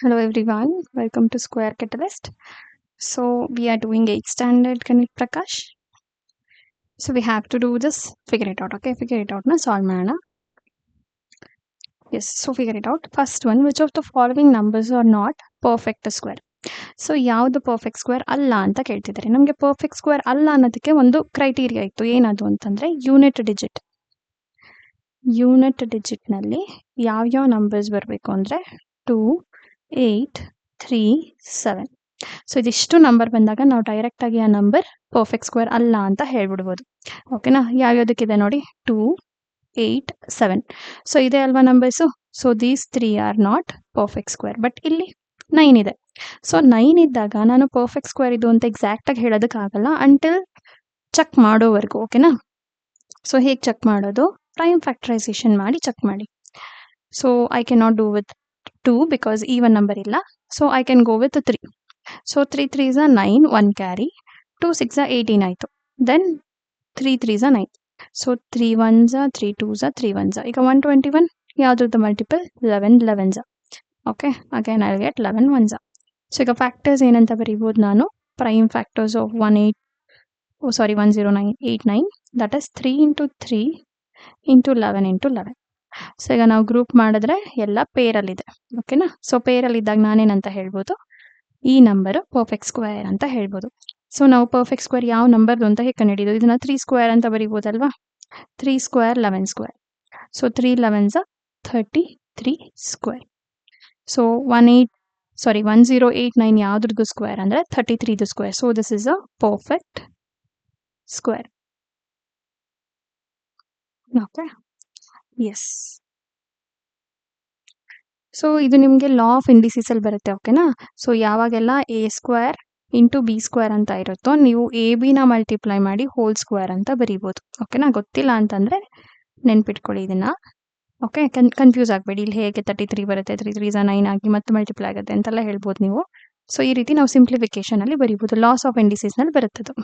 Hello everyone, welcome to Square Catalyst. So we are doing 8th standard Ganit Prakash. So we have to do this, figure it out, okay? Figure it out, na solve ಮಾಡೋಣ. Yes, so figure it out. First one, which of the following numbers are not perfect square? So ಯಾವುದು perfect square ಅಲ್ಲ ಅಂತ ಕೇಳ್ತಿದ್ದಾರೆ. ನಮಗೆ perfect square ಅಲ್ಲ ಅನ್ನೋದಕ್ಕೆ ಒಂದು criteria ಇತ್ತು. ಏನದು ಅಂತಂದ್ರೆ ಯೂನಿಟ್ ಡಿಜಿಟ್ನಲ್ಲಿ ಯಾವ್ಯಾವ ನಂಬರ್ಸ್ ಬರಬೇಕು ಅಂದರೆ 2, 8, 3, 7. ಸೊ ಇದಿಷ್ಟು ನಂಬರ್ ಬಂದಾಗ ನಾವು ಡೈರೆಕ್ಟ್ ಆಗಿ ಆ ನಂಬರ್ ಪರ್ಫೆಕ್ಟ್ ಸ್ಕ್ವೇರ್ ಅಲ್ಲ ಅಂತ ಹೇಳ್ಬಿಡ್ಬೋದು. ಓಕೆನಾ? ಯಾವ್ಯಾವುದಕ್ಕಿದೆ ನೋಡಿ, 2, 8, 7. ಸೊ ಇದೆ ಅಲ್ವಾ numbers. So these 3 are not perfect square. But ಇಲ್ಲಿ 9 ಇದೆ. ಸೊ 9 ಇದ್ದಾಗ ನಾನು ಪರ್ಫೆಕ್ಟ್ ಸ್ಕ್ವೇರ್ ಇದು ಅಂತ ಎಕ್ಸಾಕ್ಟಾಗಿ ಹೇಳೋದಕ್ಕಾಗಲ್ಲ ಅಂಟಿಲ್ ಚೆಕ್ ಮಾಡೋವರೆಗೂ. ಓಕೆನಾ? ಸೊ ಹೇಗೆ ಚೆಕ್ ಮಾಡೋದು? ಪ್ರೈಮ್ ಫ್ಯಾಕ್ಟರೈಸೇಷನ್ ಮಾಡಿ ಚೆಕ್ ಮಾಡಿ. So I can not do with 2 because even number ಇಲ್ಲ. So I can go with 3. So 3 3s are 9, 1 carry, 2 6 are 18 ಆಯಿತು. Then 3 3s are 9. So 3 1s are 3 2s are 3 1s are. ಈಗ 121 ಯಾವುದ್ರದ್ದು multiple? 11 11s are. Okay, again I will get 11 1s are. So ಈಗ factors ಏನಂತ ಬರೀಬೋದು ನಾನು? Prime factors of 10989, that is 3 into 3 into 11 into 11. So ಈಗ ನಾವು group ಮಾಡಿದ್ರೆ ಎಲ್ಲ ಪೇರಲ್ಲಿದೆ. ಓಕೆನಾ? ಸೊ ಪೇರಲ್ಲಿದ್ದಾಗ ನಾನೇನಂತ ಹೇಳ್ಬೋದು? ಈ ನಂಬರು ಪರ್ಫೆಕ್ಟ್ ಸ್ಕ್ವೇರ್ ಅಂತ ಹೇಳ್ಬೋದು. ಸೊ ನಾವು ಪರ್ಫೆಕ್ಟ್ ಸ್ಕ್ವೇರ್ ಯಾವ ನಂಬರ್ದು ಅಂತ ಹೇಗೆ ಕಂಡುಹಿಡಿಯೋದು? ಇದನ್ನ 3 ಸ್ಕ್ವೇರ್ ಅಂತ ಬರೀಬೋದಲ್ವಾ? 3 square 11 square. So 3 11s are 33 square. So 1089 ಯಾವ್ದ್ರದ್ದು ಸ್ಕ್ವೇರ್ ಅಂದರೆ 33ದು square. So this is a perfect square. Okay, yes. So ಇದು ನಿಮಗೆ ಲಾ ಆಫ್ ಇಂಡಿಸಿಸ್ ಅಲ್ಲಿ ಬರುತ್ತೆ. ಓಕೆನಾ? ಸೊ ಯಾವಾಗೆಲ್ಲ a square into b square ಅಂತ ಇರುತ್ತೋ ನೀವು ಎ ಬಿನ ಮಲ್ಟಿಪ್ಲೈ ಮಾಡಿ ಹೋಲ್ ಸ್ಕ್ವೇರ್ ಅಂತ ಬರೀಬೋದು. ಓಕೆನಾ? ಗೊತ್ತಿಲ್ಲ ಅಂತಂದರೆ ನೆನ್ಪಿಟ್ಕೊಳ್ಳಿ ಇದನ್ನ. ಓಕೆ, ಕನ್ಫ್ಯೂಸ್ ಆಗಬೇಡಿ. ಇಲ್ಲಿ ಹೇಗೆ 33 ಬರುತ್ತೆ, 3 3s are 9 ಆಗಿ ಮತ್ತೆ ಮಲ್ಟಿಪ್ಲೈ ಆಗುತ್ತೆ ಅಂತೆಲ್ಲ ಹೇಳ್ಬೋದು ನೀವು. ಸೊ ಈ ರೀತಿ ನಾವು ಸಿಂಪ್ಲಿಫಿಕೇಶನ್ ಅಲ್ಲಿ ಬರೀಬೋದು. ಲಾಸ್ ಆಫ್ ಇಂಡಿಸಿಸ್ ನಲ್ಲಿ ಬರುತ್ತದು.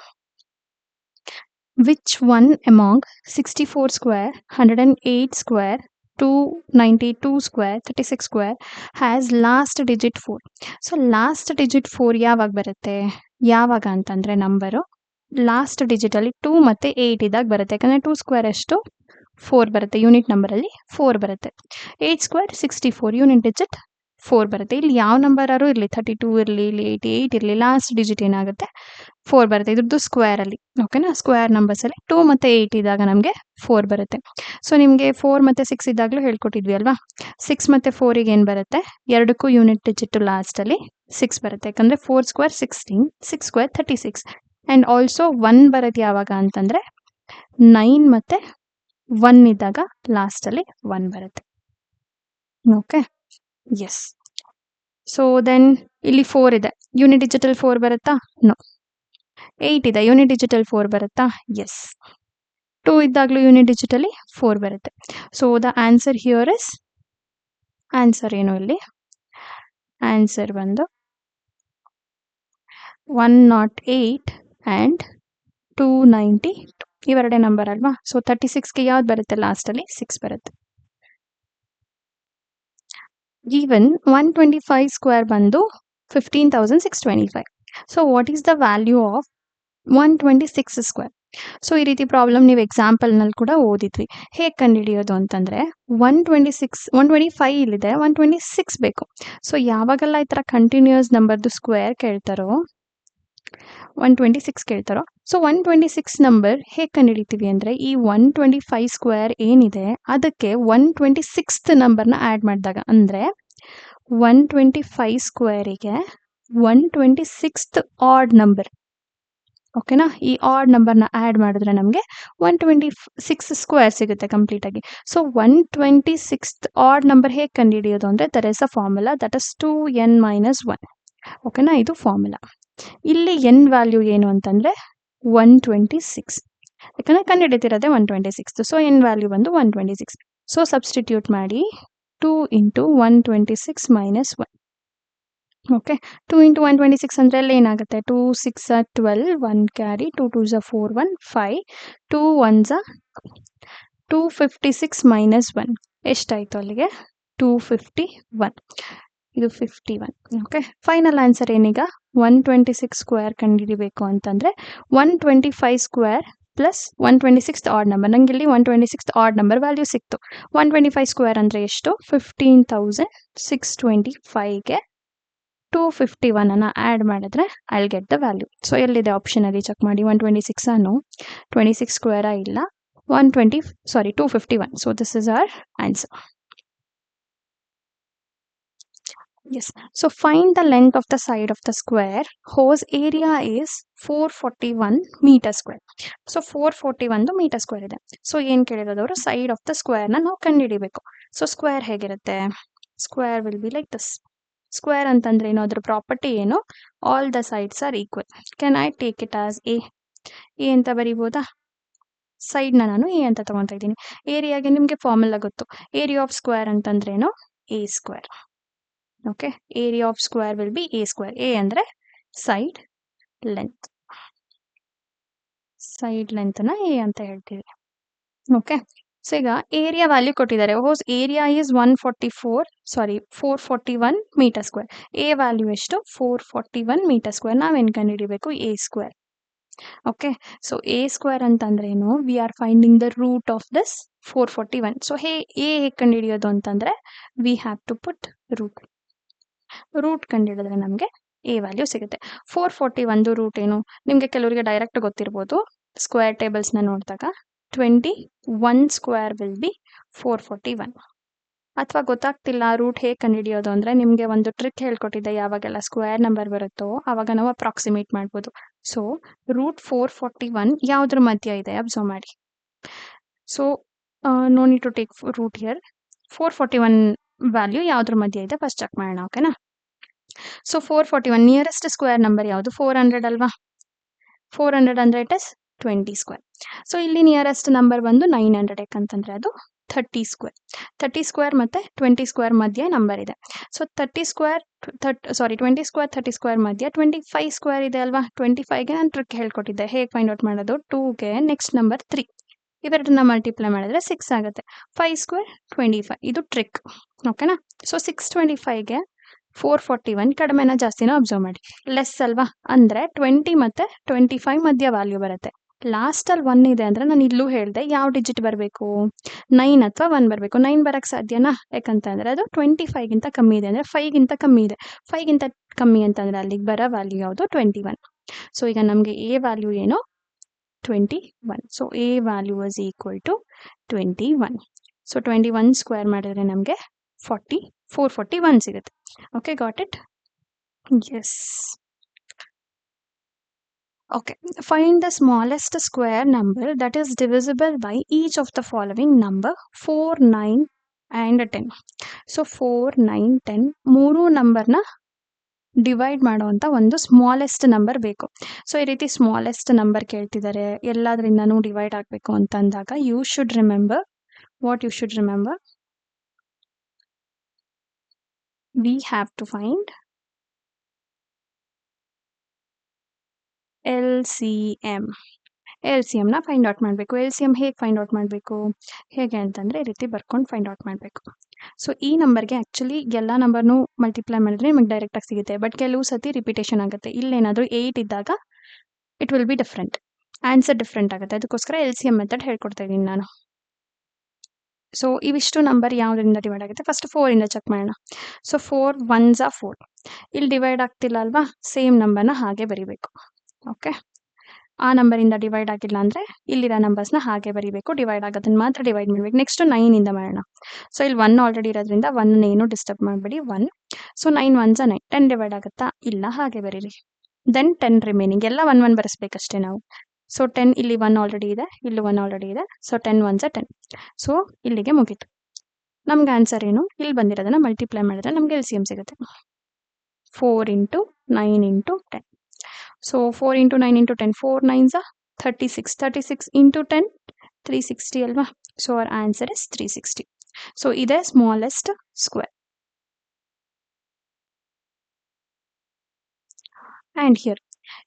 Which one among 64 square, 108 square, 292 square, 36 square has last digit 4? So last digit 4 ಯಾವಾಗ ಬರುತ್ತೆ? ಯಾವಾಗ ಅಂತಂದರೆ ನಂಬರು ಲಾಸ್ಟ್ ಡಿಜಿಟಲ್ಲಿ 2 ಮತ್ತು 8 ಇದ್ದಾಗ ಬರುತ್ತೆ. ಯಾಕಂದರೆ 2 ಸ್ಕ್ವೇರ್ ಅಷ್ಟು 4 ಬರುತ್ತೆ. ಯೂನಿಟ್ ನಂಬರಲ್ಲಿ 4 ಬರುತ್ತೆ. 8 ಸ್ಕ್ವೇರ್ 64, ಯೂನಿಟ್ ಡಿಜಿಟ್ 4 ಬರುತ್ತೆ. ಇಲ್ಲಿ ಯಾವ ನಂಬರ್ ಆರು ಇರಲಿ, 32 ಇರಲಿ, ಇಲ್ಲಿ 88 ಇರಲಿ, ಲಾಸ್ಟ್ ಡಿಜಿಟ್ ಏನಾಗುತ್ತೆ? 4 ಬರುತ್ತೆ. ಇದ್ರದ್ದು ಸ್ಕ್ವೇರಲ್ಲಿ. ಓಕೆನಾ? ಸ್ಕ್ವೇರ್ ನಂಬರ್ಸಲ್ಲಿ 2 ಮತ್ತು 8 ಇದ್ದಾಗ ನಮಗೆ 4 ಬರುತ್ತೆ. ಸೊ ನಿಮಗೆ 4 ಮತ್ತು 6 ಇದ್ದಾಗಲೂ ಹೇಳ್ಕೊಟ್ಟಿದ್ವಿ ಅಲ್ವಾ? 6 ಮತ್ತು 4ಗೆ ಏನು ಬರುತ್ತೆ? ಎರಡಕ್ಕೂ ಯೂನಿಟ್ ಡಿಜಿಟ್ ಲಾಸ್ಟಲ್ಲಿ 6 ಬರುತ್ತೆ. ಯಾಕಂದರೆ 4 ಸ್ಕ್ವೇರ್ 16, 6 ಸ್ಕ್ವೇರ್ 36. ಆ್ಯಂಡ್ ಆಲ್ಸೋ 1 ಬರುತ್ತೆ ಯಾವಾಗ ಅಂತಂದರೆ 9 ಮತ್ತು 1 ಇದ್ದಾಗ ಲಾಸ್ಟಲ್ಲಿ 1 ಬರುತ್ತೆ. Okay, yes. ಸೊ ದೆನ್ ಇಲ್ಲಿ 4 ಇದೆ, ಯೂನಿಟ್ ಡಿಜಿಟಲ್ 4 ಬರುತ್ತಾ? ನೋ. 8 ಇದೆ, ಯೂನಿಟ್ ಡಿಜಿಟಲ್ 4 ಬರುತ್ತಾ? ಎಸ್. 2 ಇದ್ದಾಗಲೂ ಯೂನಿಟ್ ಡಿಜಿಟಲಿ 4 ಬರುತ್ತೆ. So the answer here is, answer ಏನು ಇಲ್ಲಿ? ಆನ್ಸರ್ ಬಂದು 108 ಆ್ಯಂಡ್ 292. ಇವೆರಡೇ ನಂಬರ್ ಅಲ್ವಾ? ಸೊ 36ಗೆ ಯಾವ್ದು ಬರುತ್ತೆ? ಲಾಸ್ಟಲ್ಲಿ 6 ಬರುತ್ತೆ. ಈವನ್ 125 ಸ್ಕ್ವೇರ್ ಬಂದು 15,625. So what is the value of 126 square? So ಈ ರೀತಿ ಪ್ರಾಬ್ಲಮ್ ನೀವು ಎಕ್ಸಾಂಪಲ್ನಲ್ಲಿ ಕೂಡ ಓದಿದ್ವಿ. ಹೇಗೆ ಕಂಡುಹಿಡಿಯೋದು ಅಂತಂದರೆ 125 ಇಲ್ಲಿದೆ, 126 ಬೇಕು. ಸೊ ಯಾವಾಗೆಲ್ಲ ಈ ಥರ ಕಂಟಿನ್ಯೂಯಸ್ ನಂಬರ್ದು ಸ್ಕ್ವೇರ್ ಕೇಳ್ತಾರೋ 126 ಕೇಳ್ತಾರೋ, ಸೊ 126 ನಂಬರ್ ಹೇಗೆ ಕಂಡುಹಿಡಿತೀವಿ ಅಂದರೆ ಈ 125 ಸ್ಕ್ವೇರ್ ಏನಿದೆ ಅದಕ್ಕೆ 126th ನಂಬರ್ನ ಆ್ಯಡ್ ಮಾಡಿದಾಗ, ಅಂದರೆ 125 ಸ್ಕ್ವೇರಿಗೆ 126th ಆಡ್ ನಂಬರ್. ಓಕೆನಾ? ಈ ಆಡ್ ನಂಬರ್ನ ಆ್ಯಡ್ ಮಾಡಿದ್ರೆ ನಮಗೆ 126 ಸ್ಕ್ವೇರ್ ಸಿಗುತ್ತೆ ಕಂಪ್ಲೀಟಾಗಿ. ಸೊ 126th ಆಡ್ ನಂಬರ್ ಹೇಗೆ ಕಂಡುಹಿಡಿಯೋದು ಅಂದರೆ there is a formula, that is 2n - 1. ಓಕೆನಾ? ಇದು ಫಾರ್ಮುಲಾ. ಇಲ್ಲಿ n ವ್ಯಾಲ್ಯೂ ಏನು ಅಂತಂದರೆ 126. ಯಾಕಂದರೆ ಕಂಡುಹಿಡಿತಿರೋದೇ 126. ಸೊ n ವ್ಯಾಲ್ಯೂ ಬಂದು 126. ಸೊ ಸಬ್ಸ್ಟಿಟ್ಯೂಟ್ ಮಾಡಿ 2 × 126 - 1. ಓಕೆ, 2 × 126 ಅಂದರೆ ಅಲ್ಲಿ ಏನಾಗುತ್ತೆ? 2 6 are 12, 1 carry, 2 2s are 4, 1 5, 2 1s are 256 - 1 ಎಷ್ಟಾಯಿತು ಅಲ್ಲಿಗೆ? 251. ಇದು 51. ಓಕೆ, ಫೈನಲ್ ಆನ್ಸರ್ ಏನೀಗ 126 ಸ್ಕ್ವೇರ್ ಕಂಡುಹಿಡಿಬೇಕು ಅಂತಂದ್ರೆ 125 ಸ್ಕ್ವೇರ್ ಪ್ಲಸ್ 126 ಆಡ್ ನಂಬರ್. ನಂಗೆ ಇಲ್ಲಿ 126 ಆಡ್ ನಂಬರ್ ವ್ಯಾಲ್ಯೂ ಸಿಕ್ತು. 125 ಸ್ಕ್ವೇರ್ ಅಂದ್ರೆ ಎಷ್ಟು? 15,625ಗೆ 251 ಅನ್ನ ಆಡ್ ಮಾಡಿದ್ರೆ I will get the value. So ಎಲ್ಲಿದೆ ಆಪ್ಷನ್ ಅಲ್ಲಿ ಚೆಕ್ ಮಾಡಿ. 126 ಅನ್ನು 26 ಸ್ಕ್ವೇರ್ ಇಲ್ಲ, 251. So this is our answer. Yes. So find the length of the side of the square whose area is 441 meter square. So 441 meter square ಇದೆ. So ಏನ್ ಕೇಳಿರೋದವರು side of the square ನ ನಾವು ಕಂಡುಹಿಡಿಬೇಕು. So square ಹೇಗಿರುತ್ತೆ? Square will be like this. Square ಅಂತಂದ್ರೆ ಏನು? ಅದ್ರ property ಏನು? All the sides are equal. Can I take it as A ಅಂತ ಬರೀಬೋದಾ? ಸೈಡ್ ನಾನು ಎ ಅಂತ ತಗೊಂತ ಇದ್ದೀನಿ. ಏರಿಯಾಗೆ ನಿಮ್ಗೆ ಫಾರ್ಮುಲಾ ಗೊತ್ತು. ಏರಿಯಾ ಆಫ್ ಸ್ಕ್ವೇರ್ ಅಂತಂದ್ರೇನು? A square. Okay, area of square will be a square. A ಅಂದ್ರೆ ಸೈಡ್ ಲೆಂತ್. ಸೈಡ್ ಲೆಂತ್ ನ a ಅಂತ ಹೇಳ್ತೀವಿ. ಓಕೆ, ಸೊ ಈಗ ಏರಿಯಾ ವ್ಯಾಲ್ಯೂ ಕೊಟ್ಟಿದ್ದಾರೆ. Whose area is 441 metre square. A value ಎಷ್ಟು? 441 metre square. ನಾವೇನ್ ಕಂಡುಹಿಡಿಬೇಕು? A square. Okay, so a square ಅಂತಂದ್ರೇನು? We are finding the root of this 441. So ಹೇಗೆ ಕಂಡುಹಿಡಿಯೋದು ಅಂತಂದ್ರೆ we have to put root ಕಂಡುಹಿಡಿದ್ರೆ ನಮಗೆ ಎ ವ್ಯಾಲ್ಯೂ ಸಿಗುತ್ತೆ. 441 ರೂಟ್ ಏನು? ನಿಮ್ಗೆ ಕೆಲವರಿಗೆ ಡೈರೆಕ್ಟ್ ಗೊತ್ತಿರ್ಬೋದು. ಸ್ಕ್ವೇರ್ ಟೇಬಲ್ಸ್ ನ ನೋಡಿದಾಗ 21 ಸ್ಕ್ವೇರ್ ವಿಲ್ ಬಿ 441. ಅಥವಾ ಗೊತ್ತಾಗ್ತಿಲ್ಲ ರೂಟ್ ಹೇಗೆ ಕಂಡುಹಿಡಿಯೋದು ಅಂದ್ರೆ ನಿಮ್ಗೆ ಒಂದು ಟ್ರಿಕ್ ಹೇಳ್ಕೊಟ್ಟಿದ್ದೆ. ಯಾವಾಗೆಲ್ಲ ಸ್ಕ್ವೇರ್ ನಂಬರ್ ಬರುತ್ತೋ ಅವಾಗ ನಾವು ಅಪ್ರಾಕ್ಸಿಮೇಟ್ ಮಾಡ್ಬೋದು. ಸೊ ರೂಟ್ 441 ಯಾವ್ದ್ರ ಮಧ್ಯ ಇದೆ ಅಬ್ಸರ್ವ್ ಮಾಡಿ. So no need to take root here. 441 value ಯಾವ್ದ್ರ ಮಧ್ಯ ಇದೆ ಫಸ್ಟ್ ಚೆಕ್ ಮಾಡೋಣ. ಓಕೆನಾ? ಸೊ 441 ನಿಯರೆಸ್ಟ್ ಸ್ಕ್ವೇರ್ ನಂಬರ್ ಯಾವುದು? 400 ಅಲ್ವಾ? 400 ಅಂದ್ರೆ ಇಟ್ ಇಸ್ 20 ಸ್ಕ್ವೇರ್. ಸೊ ಇಲ್ಲಿ ನಿಯರೆಸ್ಟ್ ನಂಬರ್ ಬಂದು 900. ಯಾಕಂತಂದ್ರೆ ಅದು 30 ಸ್ಕ್ವೇರ್. 30 ಸ್ಕ್ವೇರ್ ಮತ್ತೆ 20 ಸ್ಕ್ವೇರ್ ಮಧ್ಯೆ ನಂಬರ್ ಇದೆ. ಸೊ 20 ಸ್ಕ್ವೇರ್ 30 ಸ್ಕ್ವೇರ್ ಮಧ್ಯೆ 25 ಸ್ಕ್ವೇರ್ ಇದೆ ಅಲ್ವಾ? 25ಗೆ ನಾನು ಟ್ರಿಕ್ ಹೇಳ್ಕೊಟ್ಟಿದ್ದೆ. ಹೇಗೆ ಫೈಂಡ್ ಔಟ್ ಮಾಡೋದು? 2ಗೆ ನೆಕ್ಸ್ಟ್ ನಂಬರ್ 3 ಇವೆರಡನ್ನ ಮಲ್ಟಿಪ್ಲೈ ಮಾಡಿದ್ರೆ 6 ಆಗುತ್ತೆ. 5 ಸ್ಕ್ವೇರ್ 25. ಇದು ಟ್ರಿಕ್. ಓಕೆನಾ? ಸೊ 625ಗೆ 441 ಕಡಿಮೆನ ಜಾಸ್ತಿನ ಅಬ್ಸರ್ವ್ ಮಾಡಿ. ಲೆಸ್ ಅಲ್ವಾ? ಅಂದ್ರೆ 20 ಮತ್ತೆ 25 ಮಧ್ಯ ವ್ಯಾಲ್ಯೂ ಬರುತ್ತೆ. ಲಾಸ್ಟ್ ಅಲ್ಲಿ 1 ಇದೆ ಅಂದ್ರೆ ನಾನು ಇಲ್ಲೂ ಹೇಳ್ದೆ ಯಾವ ಡಿಜಿಟ್ ಬರಬೇಕು? 9 ಅಥವಾ 1 ಬರಬೇಕು. 9 ಬರಕ್ ಸಾಧ್ಯನಾ? ಯಾಕಂತಂದ್ರೆ ಅದು 25 ಗಿಂತ ಕಮ್ಮಿ ಇದೆ ಅಂದ್ರೆ 5 ಗಿಂತ ಕಮ್ಮಿ ಇದೆ. 5 ಗಿಂತ ಕಮ್ಮಿ ಅಂತಂದ್ರೆ ಅಲ್ಲಿಗೆ ಬರೋ ವ್ಯಾಲ್ಯೂ ಯಾವುದು? 21. ಸೊ ಈಗ ನಮ್ಗೆ ಎ ವ್ಯಾಲ್ಯೂ ಏನು? 21. So A value is equal to 21. So 21 square ಮಾಡಿದ್ರೆ ನಮ್ಗೆ 441 ಸಿಗುತ್ತೆ. Okay, got it? Yes. Okay, find the smallest square number that is divisible by each of the following number 4, 9 and 10. So 4, 9, 10 ಮೂರು ನಂಬರ್ನ divide ಮಾಡುವಂತ ಒಂದು smallest number ಬೇಕು. So ಈ ರೀತಿ ಸ್ಮಾಲೆಸ್ಟ್ ನಂಬರ್ ಕೇಳ್ತಿದ್ದಾರೆ, ಎಲ್ಲಾದ್ರಿಂದನೂ ಡಿವೈಡ್ ಆಗಬೇಕು ಅಂತ ಅಂದಾಗ you should remember we have to find LCM. LCM ನ ಫೈಂಡ್ ಔಟ್ ಮಾಡಬೇಕು. LCM ಹೇಗೆ ಫೈಂಡ್ ಔಟ್ ಮಾಡಬೇಕು? ಹೇಗೆ ಅಂತಂದ್ರೆ ಈ ರೀತಿ ಬರ್ಕೊಂಡು ಫೈಂಡ್ ಔಟ್ ಮಾಡಬೇಕು. ಸೊ ಈ ನಂಬರ್ಗೆ ಆಕ್ಚುಲಿ ಎಲ್ಲ ನಂಬರ್ನು ಮಲ್ಟಿಪ್ಲೈ ಮಾಡಿದ್ರೆ ನಿಮಗೆ ಡೈರೆಕ್ಟ್ ಆಗಿ ಸಿಗುತ್ತೆ. ಬಟ್ ಕೆಲವು ಸತಿ ರಿಪಿಟೇಷನ್ ಆಗುತ್ತೆ. ಇಲ್ಲೇನಾದ್ರೂ 8 ಇದ್ದಾಗ it will be different, answer different ಆಗುತ್ತೆ. ಅದಕ್ಕೋಸ್ಕರ LCM ಮೆಥಡ್ ಹೇಳ್ಕೊಡ್ತಾ ಇದ್ದೀನಿ ನಾನು. ಸೊ ಇವಿಷ್ಟು ನಂಬರ್ ಯಾವ್ದ್ರಿಂದ ಡಿವೈಡ್ ಆಗುತ್ತೆ? ಫಸ್ಟ್ 4 ಇಂದ ಚೆಕ್ ಮಾಡೋಣ. So 4 1s are 4. ಇಲ್ಲಿ ಡಿವೈಡ್ ಆಗ್ತಿಲ್ಲ ಅಲ್ವಾ? ಸೇಮ್ ನಂಬರ್ನ ಹಾಗೆ ಬರಿಬೇಕು. ಓಕೆ, ಆ ನಂಬರಿಂದ ಡಿವೈಡ್ ಆಗಿಲ್ಲ ಅಂದ್ರೆ ಇಲ್ಲಿರೋ ನಂಬರ್ಸ್ನ ಹಾಗೆ ಬರಿಬೇಕು. ಡಿವೈಡ್ ಆಗೋದನ್ನ ಮಾತ್ರ ಡಿವೈಡ್ ಮಾಡ್ಬೇಕು. ನೆಕ್ಸ್ಟ್ 9 ಇಂದ ಮಾಡೋಣ. ಸೊ ಇಲ್ಲಿ 1 ಆಲ್ರೆಡಿ ಇರೋದ್ರಿಂದ 1 ಏನು ಡಿಸ್ಟರ್ಬ್ ಮಾಡಬೇಡಿ. 1. So 9 1s are 9. 10 ಡಿವೈಡ್ ಆಗುತ್ತಾ? ಇಲ್ಲ, ಹಾಗೆ ಬರೀರಿ. ದೆನ್ 10 ರಿಮೈನಿಂಗ್ ಎಲ್ಲ 1 1 ಬರೆಸ್ಬೇಕಷ್ಟೇ ನಾವು. ಸೊ 10 ಇಲ್ಲಿ 1 ಆಲ್ರೆಡಿ ಇದೆ, ಇಲ್ಲಿ 1 ಆಲ್ರೆಡಿ ಇದೆ. So 10 1s are 10. ಸೊ ಇಲ್ಲಿಗೆ ಮುಗೀತು. ನಮ್ಗೆ ಆನ್ಸರ್ ಏನು? ಇಲ್ಲಿ ಬಂದಿರೋದನ್ನ ಮಲ್ಟಿಪ್ಲೈ ಮಾಡಿದ್ರೆ ನಮ್ಗೆ LCM ಸಿಗುತ್ತೆ. 4 into 9 into 10. So 4 into 9 into 10, 4 9s are 36. 36 into 10, 360 alva. So our answer is 360. So either smallest square. And here,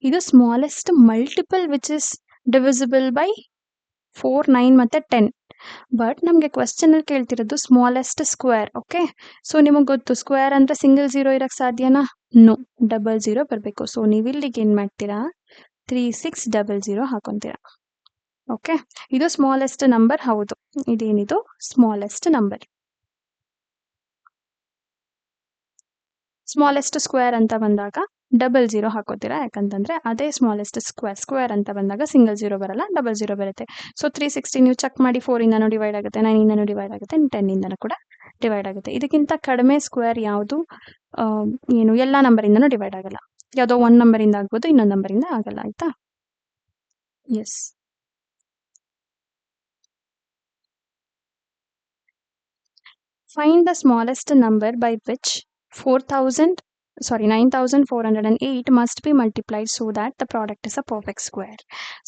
either smallest multiple which is divisible by 4, 9 ಮತ್ತೆ 10. But ನಮಗೆ ಕ್ವೆಶ್ಚನಲ್ಲಿ ಕೇಳ್ತಿರೋದು ಸ್ಮಾಲೆಸ್ಟ್ ಸ್ಕ್ವೇರ್. ಓಕೆ, ಸೊ ನಿಮಗೆ ಗೊತ್ತು square ಅಂದರೆ single zero ಇರೋಕ್ಕೆ ಸಾಧ್ಯನಾ? No, double zero ಬರಬೇಕು. So ನೀವು ಇಲ್ಲಿಗೆ ಏನು ಮಾಡ್ತೀರಾ, 3600 ಹಾಕೊತೀರಾ. ಓಕೆ, ಇದು ಸ್ಮಾಲೆಸ್ಟ್ ನಂಬರ್. ಹೌದು, ಇದೇನಿದು ಸ್ಮಾಲೆಸ್ಟ್ ನಂಬರ್. ಸ್ಮಾಲೆಸ್ಟ್ ಸ್ಕ್ವೇರ್ ಅಂತ ಬಂದಾಗ ಡಬಲ್ ಝೀರೋ ಹಾಕೋತೀರಾ, ಯಾಕಂತಂದ್ರೆ ಅದೇ ಸ್ಮಾಲೆಸ್ಟ್ ಸ್ಕ್ವೇರ್ ಅಂತ ಬಂದಾಗ ಸಿಂಗಲ್ ಝೀರೋ ಬರಲ್ಲ, ಡಬಲ್ ಝೀರೋ ಬರುತ್ತೆ. ಸೊ 360 ನೀವು ಚೆಕ್ ಮಾಡಿ, 4 ಇಂದನೂ ಡಿವೈಡ್ ಆಗುತ್ತೆ, 9 ಇಂದನೂ ಡಿವೈಡ್ ಆಗುತ್ತೆ, 10 ಇಂದನೂ ಕೂಡ ಡಿವೈಡ್ ಆಗುತ್ತೆ. ಇದಕ್ಕಿಂತ ಕಡಿಮೆ ಸ್ಕ್ವೇರ್ ಯಾವುದು ಏನು ಎಲ್ಲ ನಂಬರಿಂದನೂ ಡಿವೈಡ್ ಆಗಲ್ಲ. ಯಾವುದೋ ಒಂದು ನಂಬರಿಂದ ಆಗ್ಬೋದು, ಇನ್ನೊಂದು ನಂಬರಿಂದ ಆಗಲ್ಲ. ಆಯ್ತಾ? S. Find the smallest number by which 9408 must be multiplied so that the product is a perfect square.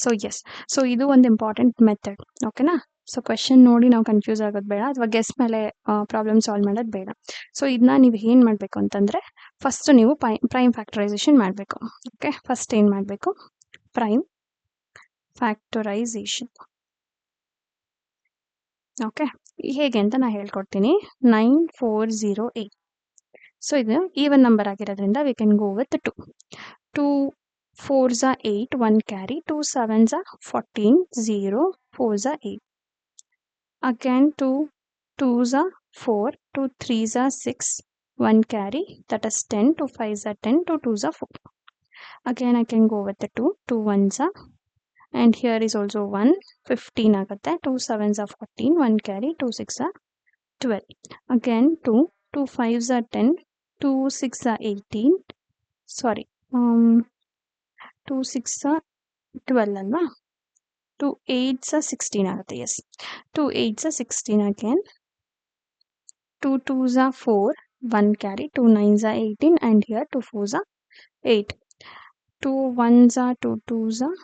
So yes, so ಇದು ಒಂದು ಇಂಪಾರ್ಟೆಂಟ್ ಮೆಥಡ್. ಓಕೆನಾ? ಸೊ ಕ್ವೆಶನ್ ನೋಡಿ ನಾವು ಕನ್ಫ್ಯೂಸ್ ಆಗೋದು ಬೇಡ, ಅಥವಾ ಗೆಸ್ ಮೇಲೆ ಪ್ರಾಬ್ಲಮ್ ಸಾಲ್ವ್ ಮಾಡೋದು ಬೇಡ. ಸೊ ಇದನ್ನ ನೀವು ಏನು ಮಾಡಬೇಕು ಅಂತಂದರೆ, ಫಸ್ಟ್ ನೀವು ಪ್ರೈಮ್ ಫ್ಯಾಕ್ಟರೈಸೇಷನ್ ಮಾಡಬೇಕು. ಓಕೆ, ಫಸ್ಟ್ ಏನು ಮಾಡಬೇಕು, ಪ್ರೈಮ್ ಫ್ಯಾಕ್ಟರೈಸೇಷನ್. ಓಕೆ, ಹೇಗೆ ಅಂತ ನಾನು ಹೇಳ್ಕೊಡ್ತೀನಿ. 9408. ಸೊ ಇದು ಈವನ್ ನಂಬರ್ ಆಗಿರೋದ್ರಿಂದ we can go with 2. 2 4s are 8, 1 carry, 2 7s are 14, 0 4s are 8. Again 2 2s are 4, 2 3s are 6, 1 carry, that is 10, 2 5s are 10, 2 2s are 4. Again I can go with the 2 1s are, and here is also 1, 15 ಆಗುತ್ತೆ, 2 7s are 14, 1 carry, 2 6 are 12. Again 2 5s are 10, 2 6 are 18, sorry 2 6 are 12 ಅಲ್ವಾ, 2 8s are 16 ಆಗುತ್ತೆ. Yes, 2 8s are 16. again 2 2s are 4, 1 carry, 2 9s are 18, and here 2 4s are 8, 2 1s are 2 2s are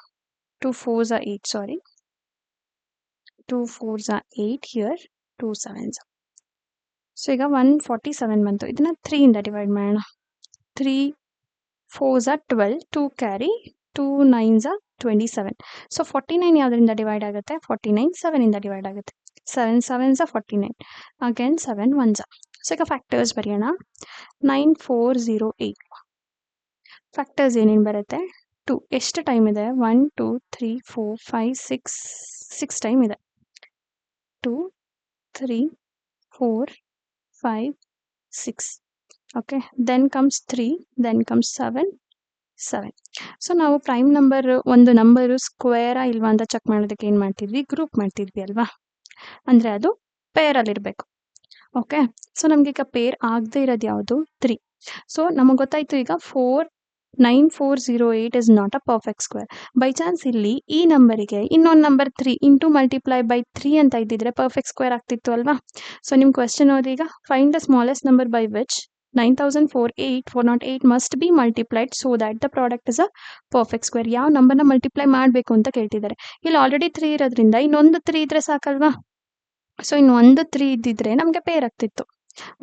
2 4s are 8, sorry 2 4s are 8, here 2 7s are. So ಈಗ 147 ಬಂತು. ಇದನ್ನ 3 ಇಂದ divide ಮಾಡೋಣ. 3 4s are 12, 2 carry, 2 9s are 27. So 49 ಯಾವುದರಿಂದ divide ಆಗುತ್ತೆ, 49 7 ಇಂದ divide ಆಗುತ್ತೆ. 7 7s are 49, again 7 1s are. So ಈಗ ಫ್ಯಾಕ್ಟರ್ಸ್ ಬರೆಯೋಣ. 9408 ಫ್ಯಾಕ್ಟರ್ಸ್ ಏನೇನು ಬರುತ್ತೆ, 2 ಎಷ್ಟು ಟೈಮ್ ಇದೆ, 1 2 3 4 5 6 ಟೈಮ್ ಇದೆ. 2 3 4 5 6. okay, then comes 3, then comes 7. So ನಾವು ಪ್ರೈಮ್ ನಂಬರ್ ಒಂದು ನಂಬರು ಸ್ಕ್ವೇರಾ ಇಲ್ವಾ ಅಂತ ಚೆಕ್ ಮಾಡೋದಕ್ಕೆ ಏನು ಮಾಡ್ತಿದ್ವಿ, ಗ್ರೂಪ್ ಮಾಡ್ತಿದ್ವಿ ಅಲ್ವಾ, ಅಂದರೆ ಅದು ಪೇರಲ್ಲಿರಬೇಕು. ಓಕೆ, ಸೊ ನಮ್ಗೆ ಈಗ ಪೇರ್ ಆಗದೆ ಇರೋದು ಯಾವುದು, 3. ಸೊ ನಮಗೆ ಗೊತ್ತಾಯ್ತು ಈಗ 9408 is not a perfect square. By chance ಇಲ್ಲಿ ಈ ನಂಬರಿಗೆ ಇನ್ನೊಂದು ನಂಬರ್ 3 ಇಂಟು ಮಲ್ಟಿಪ್ಲೈ ಬೈ 3 ಅಂತ ಇದ್ದಿದ್ರೆ ಪರ್ಫೆಕ್ಟ್ ಸ್ಕ್ವೇರ್ ಆಗ್ತಿತ್ತು ಅಲ್ವಾ. ಸೊ ನಿಮ್ಮ ಕ್ವೆಶ್ಚನ್ ಓದಿ ಈಗ, find the smallest number by which 9408 must be multiplied so that the product is a perfect square. ಯಾವ ನಂಬರ್ನ ಮಲ್ಟಿಪ್ಲೈ ಮಾಡಬೇಕು ಅಂತ ಕೇಳ್ತಿದ್ದಾರೆ. ಇಲ್ಲಿ ಆಲ್ರೆಡಿ 3 ಇರೋದ್ರಿಂದ ಇನ್ನೊಂದು 3 ಇದ್ರೆ ಸಾಕಲ್ವಾ. ಸೊ ಇನ್ನೊಂದು 3 ಇದ್ದಿದ್ರೆ ನಮಗೆ ಪೇರ್ ಆಗ್ತಿತ್ತು.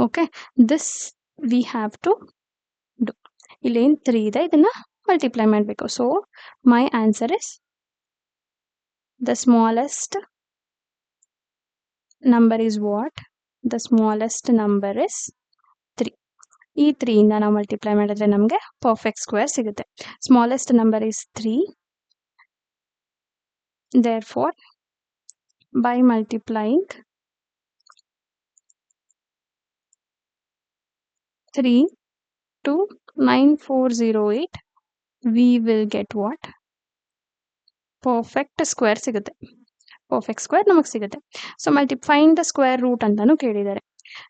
Okay, this we have to do. ಇಲ್ಲೇನು 3 ಇದೆ, ಇದನ್ನ ಮಲ್ಟಿಪ್ಲೈ ಮಾಡಬೇಕು. So my answer is the smallest number is what, the smallest number is 3. ಈ 3 ಇಂದ ನಾವು ಮಲ್ಟಿಪ್ಲೈ ಮಾಡಿದ್ರೆ ನಮಗೆ ಪರ್ಫೆಕ್ಟ್ ಸ್ಕ್ವೇರ್ ಸಿಗುತ್ತೆ. Smallest number is 3. therefore by multiplying 3 to 9408 we will get what, perfect square ಸಿಗುತ್ತೆ. ಪರ್ಫೆಕ್ಟ್ ಸ್ಕ್ವೇರ್ ನಮಗೆ ಸಿಗುತ್ತೆ. So find the square root ಅಂತಾನು ಕೇಳಿದ್ದಾರೆ.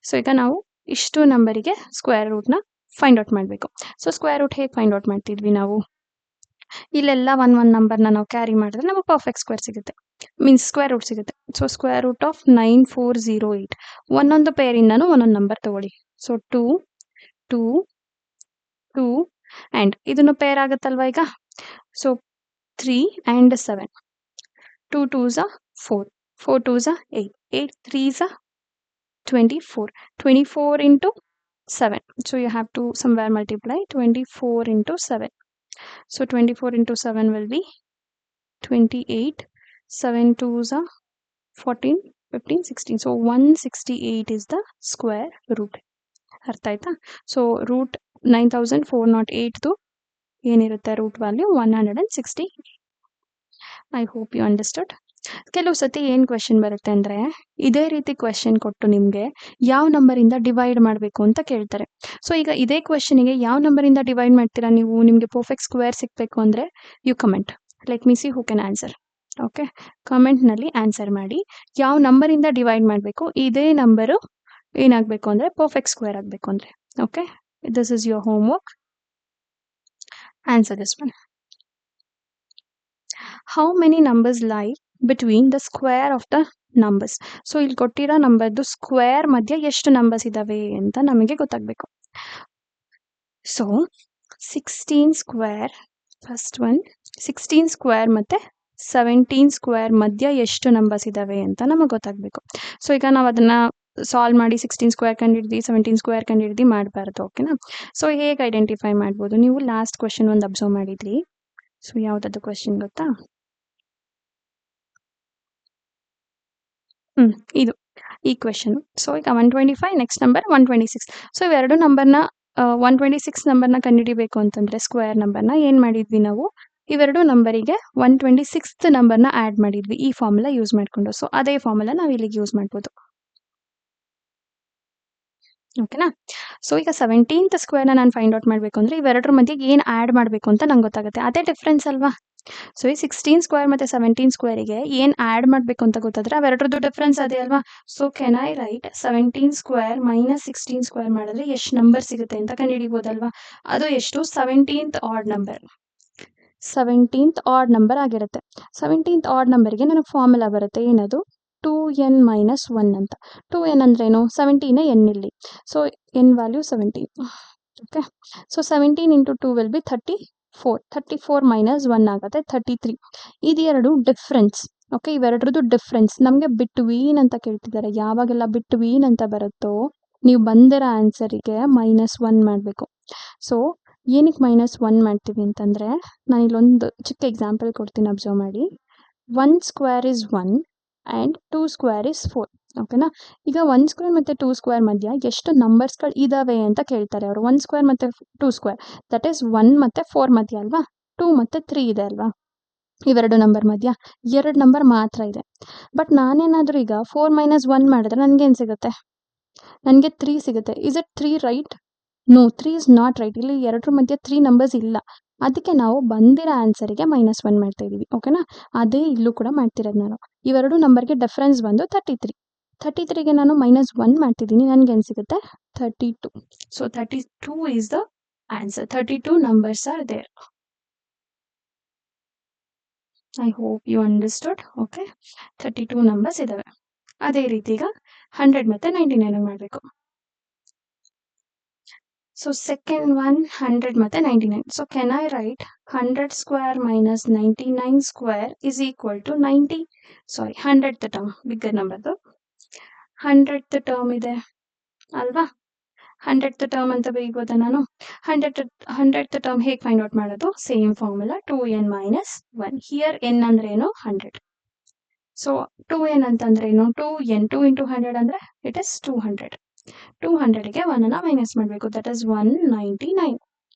ಸೊ ಈಗ ನಾವು ಇಷ್ಟು ನಂಬರಿಗೆ ಸ್ಕ್ವೇರ್ ರೂಟ್ನ ಫೈಂಡ್ ಔಟ್ ಮಾಡಬೇಕು. ಸೊ ಸ್ಕ್ವೇರ್ ರೂಟ್ ಹೇಗೆ ಫೈಂಡ್ ಔಟ್ ಮಾಡ್ತಿದ್ವಿ ನಾವು, ಇಲ್ಲೆಲ್ಲ ಒಂದು ನಂಬರ್ನ ನಾವು ಕ್ಯಾರಿ ಮಾಡಿದ್ರೆ ನಮಗೆ ಪರ್ಫೆಕ್ಟ್ ಸ್ಕ್ವೇರ್ ಸಿಗುತ್ತೆ, ಮೀನ್ಸ್ ಸ್ಕ್ವೇರ್ ರೂಟ್ ಸಿಗುತ್ತೆ. ಸೊ ಸ್ಕ್ವೇರ್ ರೂಟ್ ಆಫ್ 9408 ಒಂದೊಂದು ಪೇರಿಂದನೂ ಒಂದೊಂದು ನಂಬರ್ ತಗೊಳ್ಳಿ. ಸೊ 2 2 2 ಆ್ಯಂಡ್ ಇದನ್ನು ಪೇರ್ ಆಗುತ್ತಲ್ವ ಈಗ. So 3 and 7, 2 2s are 4, 4 2s are 8, 8 3s are 24, 24 into 7. So you have to somewhere multiply 24 into 7. So 24 into 7 will be 28, 7 2s are 14, 15, 16. So 168 is the square root. ಅರ್ಥ ಆಯ್ತಾ? So root 9408 ಏನಿರುತ್ತೆ root value 160. I hope you understood. ಕೆಲವು ಸತಿ ಏನು question ಬರುತ್ತೆ ಅಂದರೆ, ಇದೇ ರೀತಿ ಕ್ವೆಶನ್ ಕೊಟ್ಟು ನಿಮಗೆ ಯಾವ ನಂಬರಿಂದ ಡಿವೈಡ್ ಮಾಡಬೇಕು ಅಂತ ಕೇಳ್ತಾರೆ. ಸೊ ಈಗ ಇದೇ ಕ್ವೆಶನಿಗೆ ಯಾವ ನಂಬರಿಂದ ಡಿವೈಡ್ ಮಾಡ್ತೀರಾ ನೀವು? ನಿಮಗೆ ಪರ್ಫೆಕ್ಟ್ ಸ್ಕ್ವೇರ್ ಸಿಗಬೇಕು ಅಂದರೆ you comment. Let me see who can answer. Okay, ಕಮೆಂಟ್ನಲ್ಲಿ ಆನ್ಸರ್ ಮಾಡಿ. ಯಾವ ನಂಬರಿಂದ ಡಿವೈಡ್ ಮಾಡಬೇಕು, ಇದೇ ನಂಬರು ಏನಾಗಬೇಕು ಅಂದರೆ ಪರ್ಫೆಕ್ಟ್ ಸ್ಕ್ವೇರ್ ಆಗಬೇಕು ಅಂದರೆ. Okay, this is your homework. Answer this one. How many numbers lie between the square of the numbers? So ಇಲ್ಲಿ ಕೊಟ್ಟಿರೋ ನಂಬರ್ದು ಸ್ಕ್ವೇರ್ ಮಧ್ಯೆ ಎಷ್ಟು ನಂಬರ್ಸ್ ಇದಾವೆ ಅಂತ ನಮಗೆ ಗೊತ್ತಾಗಬೇಕು. So 16 square, first one 16 square ಮತ್ತು 17 ಸ್ಕ್ವೇರ್ ಮಧ್ಯ ಎಷ್ಟು ನಂಬರ್ಸ್ ಇದಾವೆ ಅಂತ ನಮಗೆ ಗೊತ್ತಾಗಬೇಕು. ಸೊ ಈಗ ನಾವು ಅದನ್ನು ಸಾಲ್ವ್ ಮಾಡಿ 16 ಸ್ಕ್ವೇರ್ ಕಂಡಿಡ್ದು 17 ಸ್ಕ್ವೇರ್ ಕಂಡಿಡ್ದು ಮಾಡಬಾರ್ದು. ಓಕೆನಾ? ಸೊ ಹೇಗೆ ಐಡೆಂಟಿಫೈ ಮಾಡ್ಬೋದು? ನೀವು ಲಾಸ್ಟ್ ಕ್ವೆಶನ್ ಒಂದು ಅಬ್ಸರ್ವ್ ಮಾಡಿದ್ರಿ. ಸೊ ಯಾವುದದು ಕ್ವೆಶನ್ ಗೊತ್ತಾ? ಇದು ಈ ಕ್ವೆಶನ್. ಸೊ ಈಗ 125, ನೆಕ್ಸ್ಟ್ ನಂಬರ್ 126. ಸೊ ಇವೆರಡು ನಂಬರ್ನ 126 ನಂಬರ್ನ ಕಂಡುಹಿಡಿಬೇಕು ಅಂತಂದ್ರೆ ಸ್ಕ್ವೇರ್ ನಂಬರ್ನ ಏನು ಮಾಡಿದ್ವಿ ನಾವು? ಇವೆರಡು ನಂಬರಿಗೆ 126th ನಂಬರ್ನ ಆ್ಯಡ್ ಮಾಡಿದ್ವಿ ಈ ಫಾರ್ಮುಲಾ ಯೂಸ್ ಮಾಡಿಕೊಂಡು. ಸೊ ಅದೇ ಫಾರ್ಮುಲಾ ನಾವು ಇಲ್ಲಿಗೆ ಯೂಸ್ ಮಾಡ್ಬೋದು. ಓಕೆನಾ? ಸೊ ಈಗ 17th ಸ್ಕ್ವೇರ್ನ ನಾನು ಫೈಂಡ್ ಔಟ್ ಮಾಡಬೇಕು ಅಂದರೆ ಇವೆರಡರ ಮಧ್ಯೆ ಏನು ಆ್ಯಡ್ ಮಾಡಬೇಕು ಅಂತ ನಂಗೆ ಗೊತ್ತಾಗುತ್ತೆ. ಅದೇ ಡಿಫ್ರೆನ್ಸ್ ಅಲ್ವಾ? ಸೊ ಈ 16 ಸ್ಕ್ವೇರ್ ಮತ್ತು 17 ಸ್ಕ್ವೇರಿಗೆ ಏನು ಆ್ಯಡ್ ಮಾಡಬೇಕು ಅಂತ ಗೊತ್ತಾದ್ರೆ ಅವೆರಡರದ್ದು ಡಿಫ್ರೆನ್ಸ್ ಅದೇ ಅಲ್ವಾ? So can I right 17 square minus 16 square ಮಾಡಿದ್ರೆ ಎಷ್ಟು ನಂಬರ್ ಸಿಗುತ್ತೆ ಅಂತ ಕಂಡುಹಿಡಿಬೋದಲ್ವಾ? ಅದು ಎಷ್ಟು? 17th odd number. 17th odd number ಆಗಿರುತ್ತೆ. 17th ಆಡ್ ನಂಬರ್ಗೆ ನನಗೆ ಫಾರ್ಮುಲಾ ಬರುತ್ತೆ. ಏನದು? 2n ಮೈನಸ್ 1 ಅಂತ. 2n ಅಂದ್ರೇನು? 17 ಎನ್ ಇಲ್ಲಿ. So N value 17. Okay, so 17 into 2 will be 34. 34 minus 1 ಆಗುತ್ತೆ 33. ಇದೆರಡು ಡಿಫ್ರೆನ್ಸ್. ಓಕೆ, ಇವೆರಡರದ್ದು ಡಿಫ್ರೆನ್ಸ್ ನಮಗೆ ಬಿಟ್ವೀನ್ ಅಂತ ಕೇಳ್ತಿದ್ದಾರೆ. ಯಾವಾಗೆಲ್ಲ ಬಿಟ್ವೀನ್ ಅಂತ ಬರುತ್ತೋ ನೀವು ಬಂದಿರೋ ಆನ್ಸರಿಗೆ -1 ಮಾಡಬೇಕು. ಸೊ ಏನಕ್ಕೆ -1 ಮಾಡ್ತೀವಿ ಅಂತಂದರೆ, ನಾನು ಇಲ್ಲೊಂದು ಚಿಕ್ಕ ಎಕ್ಸಾಂಪಲ್ ಕೊಡ್ತೀನಿ, ಅಬ್ಸರ್ವ್ ಮಾಡಿ. 1 square is 1 and 2 square is 4. ಓಕೆನಾ? ಈಗ 1 ಸ್ಕ್ವೇರ್ ಮತ್ತು 2 ಸ್ಕ್ವೇರ್ ಮಧ್ಯ ಎಷ್ಟು ನಂಬರ್ಸ್ಗಳು ಇದಾವೆ ಅಂತ ಕೇಳ್ತಾರೆ ಅವರು. 1 ಸ್ಕ್ವೇರ್ ಮತ್ತು 2 ಸ್ಕ್ವೇರ್, ದಟ್ ಈಸ್ 1 ಮತ್ತು 4 ಮಧ್ಯ ಅಲ್ವಾ? 2 ಮತ್ತು 3 ಇದೆ ಅಲ್ವಾ? ಇವೆರಡು ನಂಬರ್ ಮಧ್ಯ 2 ನಂಬರ್ ಮಾತ್ರ ಇದೆ. ಬಟ್ ನಾನೇನಾದರೂ ಈಗ 4 ಮೈನಸ್ 1 ಮಾಡಿದ್ರೆ ನನಗೇನು ಸಿಗುತ್ತೆ? ನನಗೆ 3 ಸಿಗುತ್ತೆ. Is it 3 right? No, 3 is not right. ಇಲ್ಲಿ ಎರಡರ ಮಧ್ಯೆ 3 ನಂಬರ್ಸ್ ಇಲ್ಲ. ಅದಕ್ಕೆ ನಾವು ಬಂದಿರೋ ಆನ್ಸರಿಗೆ -1 ಮಾಡ್ತಾ ಇದ್ದೀವಿ. ಓಕೆನಾ? ಅದೇ ಇಲ್ಲೂ ಕೂಡ ಮಾಡ್ತಿರೋದು ನಾನು. ಇವೆರಡು ನಂಬರ್ಗೆ ಡಿಫ್ರೆನ್ಸ್ ಬಂದು 33. 33ಗೆ ನಾನು -1 ಮಾಡ್ತಿದ್ದೀನಿ. ನನಗೇನು ಸಿಗುತ್ತೆ? 32. So 32 is the answer. 32 numbers are there. I hope you understood. Okay, 32 numbers ಇದಾವೆ. ಅದೇ ರೀತಿ ಈಗ 100 ಮತ್ತು 99 ಮಾಡಬೇಕು. ಸೊ ಸೆಕೆಂಡ್ ಒನ್ 100 ಮತ್ತು 99. So can I write 100 square minus 99 square is equal to 90. Sorry, 100th term bigger ನಂಬರ್ದು 100th ಟರ್ಮ್ ಇದೆ ಅಲ್ವಾ? 100th ಟರ್ಮ್ ಅಂತ ಬರೀಬೋದಾ ನಾನು? 100th ಟರ್ಮ್ ಹೇಗೆ ಫೈಂಡ್ ಔಟ್ ಮಾಡೋದು? Same formula 2n minus 1. Here n ಅಂದ್ರೆ ಏನು? 100. ಸೊ 2n ಅಂತಂದ್ರೆ ಏನು? 2n 2 ಇಂಟು 100 ಅಂದರೆ ಇಟ್ ಇಸ್ 200. 200ಗೆ 1ನ ಮೈನಸ್ ಮಾಡಬೇಕು, ದಟ್ ಇಸ್ 199.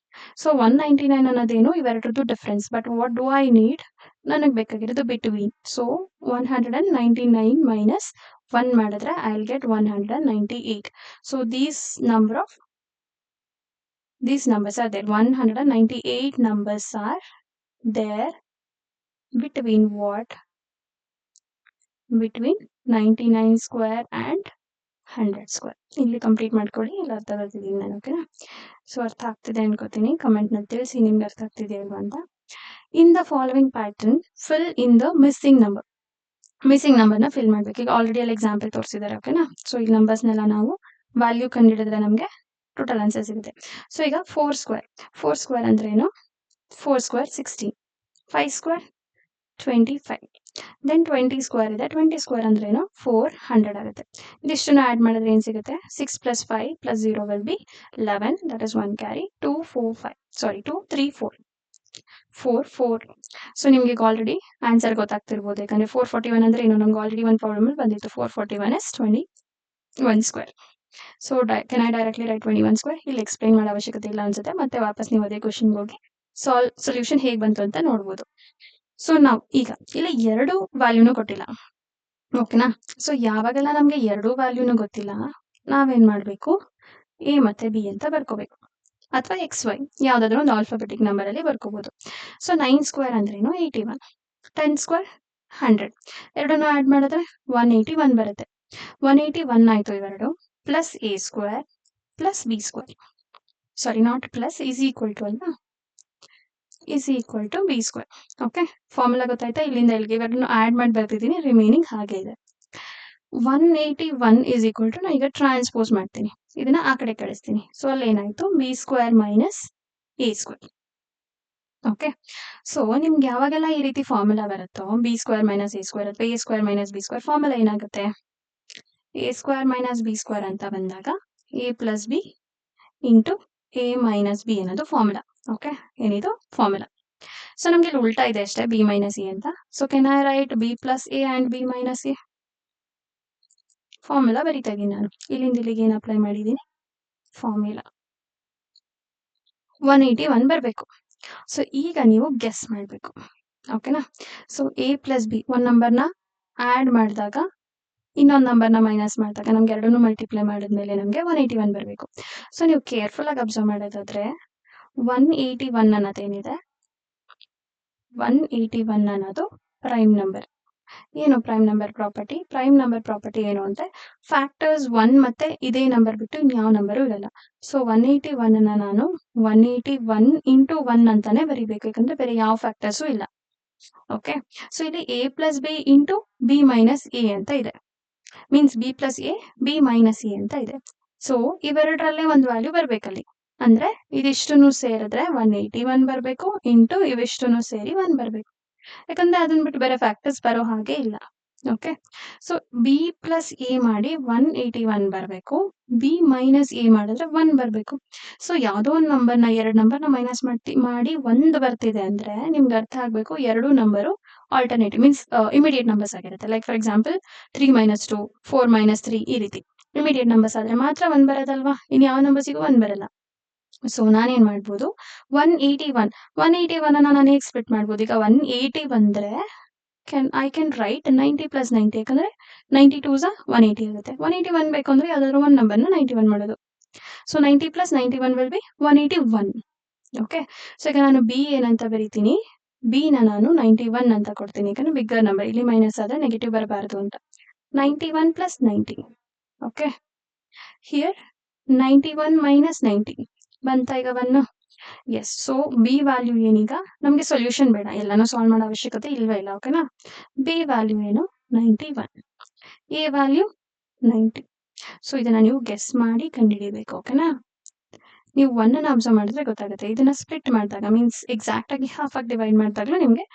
ಸೊ 199 ಅನ್ನೋದೇನು? ಇವೆರಡರದ್ದು difference. But what do I need? ನನಗೆ ಬೇಕಾಗಿರೋದು ಬಿಟ್ವೀನ್. ಸೊ 199 ಮೈನಸ್ 1 ಮಾಡಿದ್ರೆ I will get 198. So these numbers are there. 198 numbers are there between what? Between 99 square and 100 square. ಇಲ್ಲಿ complete ಮಾಡ್ಕೊಳ್ಳಿ. ಇಲ್ಲಿ ಅರ್ಥ ಬರ್ತಿದ್ದೀನಿ ನಾನು. ಓಕೆನಾ? ಸೊ ಅರ್ಥ ಆಗ್ತಿದೆ ಅನ್ಕೋತೀನಿ. ಕಮೆಂಟ್ನಲ್ಲಿ ತಿಳಿಸಿ ನಿಮ್ಗೆ ಅರ್ಥ ಆಗ್ತಿದೆ ಅಲ್ವಾ ಅಂತ. ಇನ್ the following pattern fill in the missing number. Missing ನಂಬರ್ನ ಫಿಲ್ ಮಾಡಬೇಕು. ಈಗ ಆಲ್ರೆಡಿ ಅಲ್ಲಿ ಎಕ್ಸಾಂಪಲ್ ತೋರಿಸಿದ್ದಾರೆ. ಓಕೆನಾ? ಸೊ ಈ ನಂಬರ್ಸ್ನೆಲ್ಲ ನಾವು ವ್ಯಾಲ್ಯೂ ಕಂಡುಹಿಡಿದ್ರೆ ನಮಗೆ ಟೋಟಲ್ ಆನ್ಸರ್ ಸಿಗುತ್ತೆ. ಸೊ ಈಗ 4 ಸ್ಕ್ವೇರ್ ಅಂದ್ರೆ ಏನು? 4 ಸ್ಕ್ವೇರ್ 16. 5 ಸ್ಕ್ವೇರ್ 25. ದೆನ್ 20 ಸ್ಕ್ವೇರ್ ಇದೆ. 20 ಸ್ಕ್ವೇರ್ ಅಂದ್ರೆ ಏನು? 400 ಆಗುತ್ತೆ. ಇದಿಷ್ಟನ್ನು ಆ್ಯಡ್ ಮಾಡಿದ್ರೆ ಏನು ಸಿಗುತ್ತೆ? 6 + 5 + 0 will be 11. That is 1 carry. 2 4 5. Sorry, 2 3 4. 4 4. So ನಿಮ್ಗೆ ಈಗ ಆಲ್ರೆಡಿ ಆನ್ಸರ್ ಗೊತ್ತಾಗ್ತಿರ್ಬೋದು. ಯಾಕಂದ್ರೆ 441 ಅಂದ್ರೆ ಏನು, ನಮ್ಗೆ ಆಲ್ರೆಡಿ ಒಂದು ಪ್ರಾಬ್ಲಮ್ ಬಂದಿತ್ತು. 441 is 21 square. So can I directly right 21 square? ಇಲ್ಲಿ ಎಕ್ಸ್ಪ್ಲೈನ್ ಮಾಡೋ ಅವಶ್ಯಕತೆ ಇಲ್ಲ ಅನ್ಸುತ್ತೆ. ಮತ್ತೆ ವಾಪಸ್ ನೀವು ಅದೇ ಕ್ವಶನ್ಗೆ ಹೋಗಿ ಸೊಲ್ಯೂಷನ್ ಹೇಗೆ ಬಂತು ಅಂತ ನೋಡ್ಬೋದು. ಸೊ ನಾವು ಈಗ ಇಲ್ಲಿ 2 ವ್ಯಾಲ್ಯೂನು ಕೊಟ್ಟಿಲ್ಲ. ಓಕೆನಾ? ಸೊ ಯಾವಾಗೆಲ್ಲ ನಮ್ಗೆ 2 ವ್ಯಾಲ್ಯೂನು ಗೊತ್ತಿಲ್ಲ, ನಾವೇನ್ ಮಾಡ್ಬೇಕು, ಎ ಮತ್ತೆ ಬಿ ಅಂತ ಬರ್ಕೋಬೇಕು. ಅಥವಾ ಎಕ್ಸ್ ವೈ ಯಾವ್ದಾದ್ರು ಒಂದು ಆಲ್ಫಾಬೆಟಿಕ್ ನಂಬರ್ ಅಲ್ಲಿ ಬರ್ಕೋಬಹುದು. ಸೊ 9 ಸ್ಕ್ವೇರ್ ಅಂದ್ರೇನು 81, 10 ಸ್ಕ್ವೇರ್ 100, ಎರಡನ್ನು ಆಡ್ ಮಾಡಿದ್ರೆ 181 ಬರುತ್ತೆ. 181 ಆಯ್ತು ಇವೆರಡು, plus a square plus b square, sorry not plus, is equal to ಅಲ್ವಾ, is equal to b square. Okay, formula ಗೊತ್ತಾಯ್ತಾ? ಇಲ್ಲಿಂದ ಇಲ್ಲಿಗೆ ಇವೆರಡನ್ನು ಆಡ್ ಮಾಡಿ ಬರ್ತಿದ್ದೀನಿ, ರಿಮೈನಿಂಗ್ ಹಾಗೆ ಇದೆ. 181 ಈಸ್ ಈಕ್ವಲ್ ಟು, ನಾ ಈಗ ಟ್ರಾನ್ಸ್ಪೋಸ್ ಮಾಡ್ತೀನಿ, ಇದನ್ನ ಆ ಕಡೆ ಕಳಿಸ್ತೀನಿ. ಸೊ ಅಲ್ಲಿ ಏನಾಯ್ತು, b square minus a square. Okay, so ನಿಮ್ಗೆ ಯಾವಾಗೆಲ್ಲ ಈ ರೀತಿ ಫಾರ್ಮುಲಾ ಬರುತ್ತೋ, b square minus a square ಅಥವಾ a square minus b square, formula ಏನಾಗುತ್ತೆ, a square minus b square ಅಂತ ಬಂದಾಗ a plus b into a minus b ಅನ್ನೋದು ಫಾರ್ಮುಲಾ. ಓಕೆ, ಏನಿದು ಫಾರ್ಮುಲಾ. ಸೊ ನಮ್ಗೆ ಇಲ್ಲಿ ಉಲ್ಟಾ ಇದೆ ಅಷ್ಟೇ, ಬಿ ಮೈನಸ್ ಎ ಅಂತ. So can I write b plus a and b minus A? Formula ಬರೀತಾ ಇದ್ದೀನಿ ನಾನು. ಇಲ್ಲಿಂದ ಇಲ್ಲಿಗೆ ಏನು ಅಪ್ಲೈ ಮಾಡಿದ್ದೀನಿ, ಫಾರ್ಮುಲಾ 181 ಬರಬೇಕು. ಸೊ ಈಗ ನೀವು ಗೆಸ್ ಮಾಡಬೇಕು. ಓಕೆನಾ? ಸೊ ಎ ಪ್ಲಸ್ ಬಿ ಒಂದು ನಂಬರ್ನ ಆಡ್ ಮಾಡಿದಾಗ ಇನ್ನೊಂದು ನಂಬರ್ನ ಮೈನಸ್ ಮಾಡಿದಾಗ ನಮ್ಗೆ ಎರಡನ್ನೂ ಮಲ್ಟಿಪ್ಲೈ ಮಾಡಿದ್ಮೇಲೆ ನಮಗೆ 181 ಬರಬೇಕು. ಸೊ ನೀವು ಕೇರ್ಫುಲ್ ಆಗಿ ಅಬ್ಸರ್ವ್ ಮಾಡೋದಾದ್ರೆ 181 ಅನ್ನೋದೇನಿದೆ, 181 ಅನ್ನೋದು ಪ್ರೈಮ್ ನಂಬರ್. ಏನು prime number property? Prime number property ಏನು ಅಂದ್ರೆ ಫ್ಯಾಕ್ಟರ್ಸ್ 1 ಮತ್ತೆ ಇದೇ ನಂಬರ್ ಬಿಟ್ಟು ಇನ್ಯಾವ ನಂಬರು ಇರಲ್ಲ. ಸೊ 181 ಅನ್ನ ನಾನು 181 ಇಂಟು 1 ಅಂತಾನೆ ಬರಿಬೇಕು, ಯಾಕಂದ್ರೆ ಬೇರೆ ಯಾವ ಫ್ಯಾಕ್ಟರ್ಸು ಇಲ್ಲ. ಓಕೆ, ಸೊ ಇಲ್ಲಿ A plus b into B minus a ಅಂತ ಇದೆ, means B plus A B minus a ಅಂತ ಇದೆ. ಸೊ ಇವೆರಡರಲ್ಲೇ ಒಂದು ವ್ಯಾಲ್ಯೂ ಬರ್ಬೇಕಲ್ಲಿ, ಅಂದ್ರೆ ಇದಿಷ್ಟನ್ನು ಸೇರಿದ್ರೆ 181 ಬರಬೇಕು ಇಂಟು ಇವಿಷ್ಟನ್ನು ಸೇರಿ 1 ಬರಬೇಕು, ಯಾಕಂದ್ರೆ ಅದನ್ನ ಬಿಟ್ಟು ಬೇರೆ ಫ್ಯಾಕ್ಟರ್ಸ್ ಬರೋ ಹಾಗೆ ಇಲ್ಲ. Okay, so B plus A ಮಾಡಿ 181 ಬರಬೇಕು, ಬಿ ಮೈನಸ್ ಎ ಮಾಡಿದ್ರೆ 1 ಬರಬೇಕು. ಸೊ ಯಾವುದೋ ಒಂದು ನಂಬರ್ನ, ಎರಡು ನಂಬರ್ನ ಮೈನಸ್ ಮಾಡಿ 1 ಬರ್ತಿದೆ ಅಂದ್ರೆ ನಿಮ್ಗೆ ಅರ್ಥ ಆಗ್ಬೇಕು, ಎರಡು number alternative, means immediate numbers ಆಗಿರುತ್ತೆ. Like for example 3 minus 2, 4 minus 3, ಈ ರೀತಿ ಇಮಿಡಿಯೇಟ್ ನಂಬರ್ಸ್ ಆದ್ರೆ ಮಾತ್ರ 1 ಬರೋದಲ್ವಾ, ಇನ್ ಯಾವ ನಂಬರ್ಸಿಗೂ 1 ಬರಲ್ಲ. ಸೊ ನಾನೇನ್ ಮಾಡ್ಬೋದು, 181 ಅನ್ನ ನಾನು ಹೇಗೆ ಸ್ಪ್ಲಿಟ್ ಮಾಡ್ಬೋದು, ಈಗ 180 ಬಂದ್ರೆ ಐ ಕ್ಯಾನ್ ರೈಟ್ 90 ಪ್ಲಸ್ 90, ಯಾಕಂದ್ರೆ 92 180 ಆಗುತ್ತೆ. 181 ಬೇಕು ಅಂದ್ರೆ ಯಾವ್ದಾದ್ರು ಒಂದು ನಂಬರ್ನ 91 ಮಾಡೋದು. So 90 plus 91 will be 181. Okay, so ಈಗ ನಾನು ಬಿ ಏನಂತ ಬರೀತೀನಿ, ಬಿ ನಾನು 91 ಅಂತ ಕೊಡ್ತೀನಿ, ಯಾಕಂದ್ರೆ ಬಿಗ್ಗರ್ ನಂಬರ್, ಇಲ್ಲಿ ಮೈನಸ್ ಆದ್ರೆ ನೆಗೆಟಿವ್ ಬರಬಾರದು ಅಂತ. 91 ಪ್ಲಸ್ 90. ಓಕೆ, ಹಿಯರ್ 91 ಮೈನಸ್ 90 ಬಂತ ಈಗ 1. ಎಸ್, ಸೊ ಬಿ ವ್ಯಾಲ್ಯೂ ಏನೀಗ, ನಮ್ಗೆ ಸೊಲ್ಯೂಷನ್ ಬೇಡ, ಎಲ್ಲಾನು ಸಾಲ್ವ್ ಮಾಡೋ ಅವಶ್ಯಕತೆ ಇಲ್ವೇ ಇಲ್ಲ. ಓಕೆನಾ? ಬಿ ವ್ಯಾಲ್ಯೂ ಏನು 91, ಎ ವ್ಯಾಲ್ಯೂ 90. ಸೊ ಇದನ್ನ ನೀವು ಗೆಸ್ ಮಾಡಿ ಕಂಡುಹಿಡಿಬೇಕು. ಓಕೆನಾ? ನೀವು 1 ಅನ್ನ ಅಬ್ಸರ್ವ್ ಮಾಡಿದ್ರೆ ಗೊತ್ತಾಗುತ್ತೆ, ಇದನ್ನ ಸ್ಪ್ಲಿಟ್ ಮಾಡಿದಾಗ ಮೀನ್ಸ್ ಎಕ್ಸಾಕ್ಟ್ ಆಗಿ ಹಾಫ್ ಆಗಿ ಡಿವೈಡ್ ಮಾಡಿದಾಗಲೂ ನಿಮ್ಗೆ